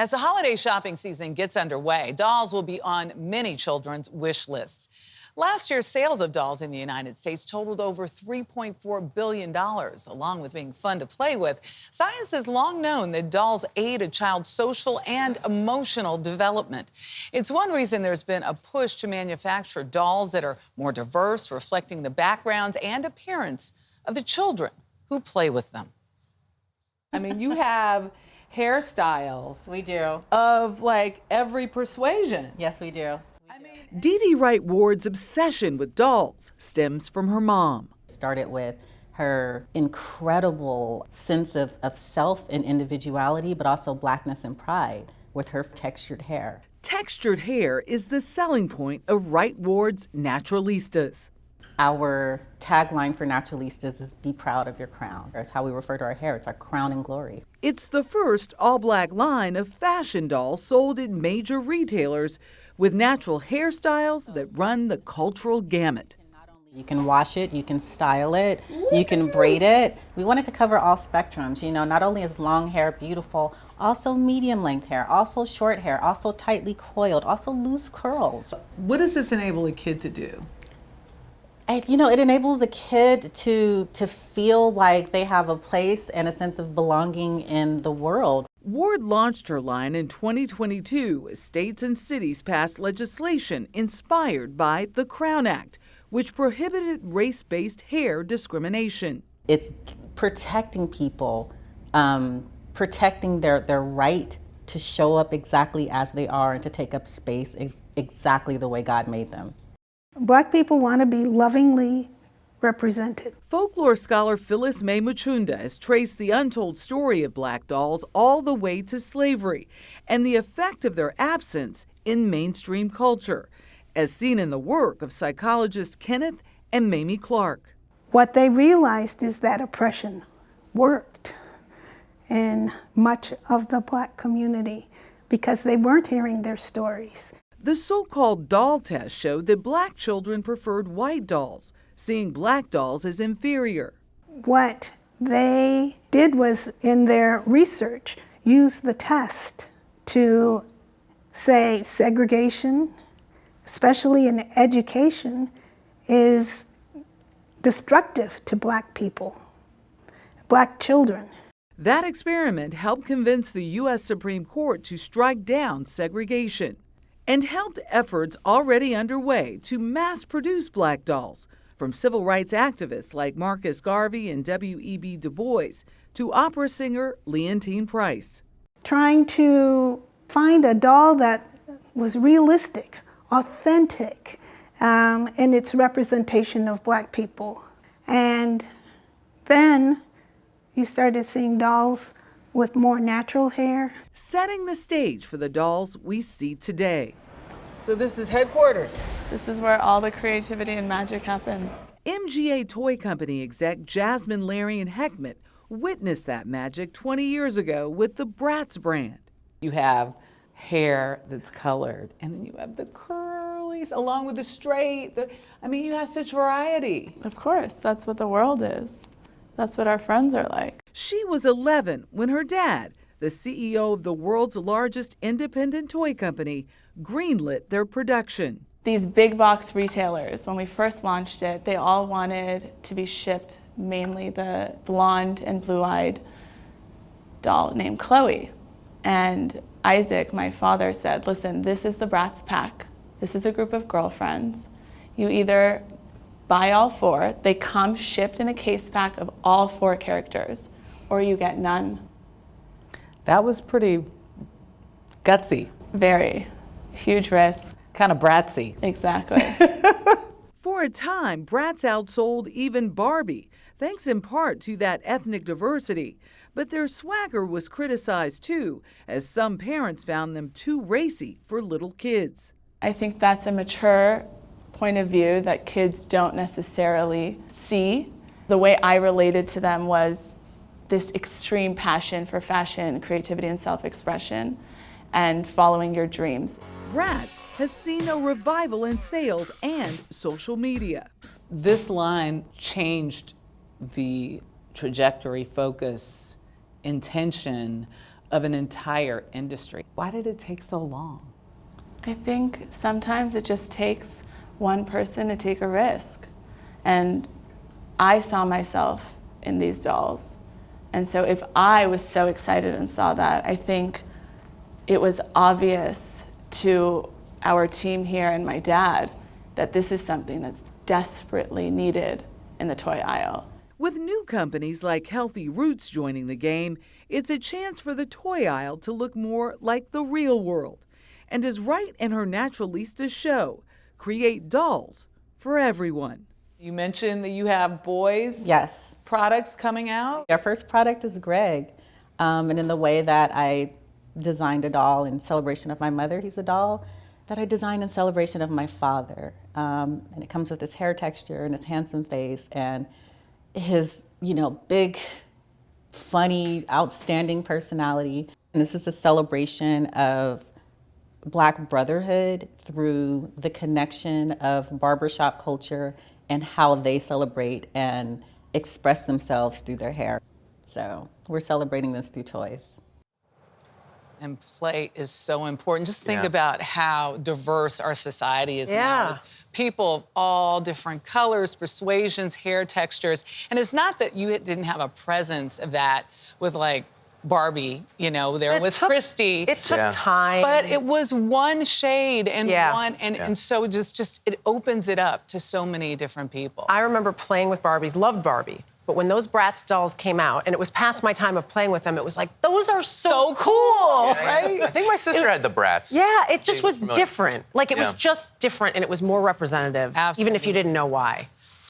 As the holiday shopping season gets underway, dolls will be on many children's wish lists. Last year, sales of dolls in the United States totaled over $3.4 billion. Along with being fun to play with, science has long known that dolls aid a child's social and emotional development. It's one reason there's been a push to manufacture dolls that are more diverse, reflecting the backgrounds and appearance of the children who play with them. I mean, you have hairstyles. We do. Of like every persuasion. Yes, we do. Dee Dee Wright Ward's obsession with dolls stems from her mom. Started with her incredible sense of self and individuality, but also blackness and pride with her textured hair. Textured hair is the selling point of Wright Ward's Naturalistas. Our tagline for Naturalistas is "Be proud of your crown." That's how we refer to our hair. It's our crown and glory. It's the first all-black line of fashion dolls sold in major retailers with natural hairstyles that run the cultural gamut. You can wash it, you can style it, you can braid it. We wanted to cover all spectrums. You know, not only is long hair beautiful, also medium length hair, also short hair, also tightly coiled, also loose curls. What does this enable a kid to do? You know, it enables a kid to feel like they have a place and a sense of belonging in the world. Ward launched her line in 2022 as states and cities passed legislation inspired by the Crown Act, which prohibited race-based hair discrimination. It's protecting people, protecting their right to show up exactly as they are and to take up space exactly the way God made them. Black people want to be lovingly represented. Folklore scholar Phyllis May Muchunda has traced the untold story of black dolls all the way to slavery and the effect of their absence in mainstream culture, as seen in the work of psychologists Kenneth and Mamie Clark. What they realized is that oppression worked in much of the Black community because they weren't hearing their stories. The so-called doll test showed that black children preferred white dolls, seeing black dolls as inferior. What they did was, in their research, use the test to say segregation, especially in education, is destructive to black people, black children. That experiment helped convince the U.S. Supreme Court to strike down segregation and helped efforts already underway to mass-produce black dolls, from civil rights activists like Marcus Garvey and W.E.B. Du Bois to opera singer Leontyne Price. Trying to find a doll that was realistic, authentic in its representation of black people. And then you started seeing dolls with more natural hair. Setting the stage for the dolls we see today. So this is headquarters. This is where all the creativity and magic happens. MGA Toy Company exec Jasmine Larian Heckman witnessed that magic 20 years ago with the Bratz brand. You have hair that's colored, and then you have the curlies along with the straight. I mean, you have such variety. Of course, that's what the world is. That's what our friends are like. She was 11 when her dad, the CEO of the world's largest independent toy company, greenlit their production. These big box retailers, when we first launched it, they all wanted to be shipped mainly the blonde and blue-eyed doll named Chloe. And Isaac, my father, said, listen, this is the Bratz pack. This is a group of girlfriends. You either buy all four, they come shipped in a case pack of all four characters, or you get none. That was pretty gutsy. Very. Huge risk. Kind of Bratzy. Exactly. For a time, Bratz outsold even Barbie, thanks in part to that ethnic diversity. But their swagger was criticized too, as some parents found them too racy for little kids. I think that's a mature point of view that kids don't necessarily see. The way I related to them was this extreme passion for fashion, creativity, and self-expression, and following your dreams. Bratz has seen a revival in sales and social media. This line changed the trajectory, focus, intention of an entire industry. Why did it take so long? I think sometimes it just takes one person to take a risk. And I saw myself in these dolls. And so if I was so excited and saw that, I think it was obvious to our team here and my dad that this is something that's desperately needed in the toy aisle. With new companies like Healthy Roots joining the game, it's a chance for the toy aisle to look more like the real world. And as Wright and her naturalistas show, create dolls for everyone. You mentioned that you have boys' Yes. products coming out. Our first product is Greg. And in the way that I designed a doll in celebration of my mother, he's a doll that I designed in celebration of my father. And it comes with his hair texture and his handsome face and his, big, funny, outstanding personality. And this is a celebration of Black brotherhood through the connection of barbershop culture and how they celebrate and express themselves through their hair. So we're celebrating this through toys. And play is so important. Just think about how diverse our society is now. With people of all different colors, persuasions, hair textures. And it's not that you didn't have a presence of that with like Barbie, Christy. It took time. But it was one shade and and so just it opens it up to so many different people. I remember playing with Barbies, loved Barbie. But when those Bratz dolls came out, and it was past my time of playing with them, it was like, those are so cool, right? I think my sister had the Bratz. Yeah, it just was different. Like, it was just different, and it was more representative, even if you didn't know why.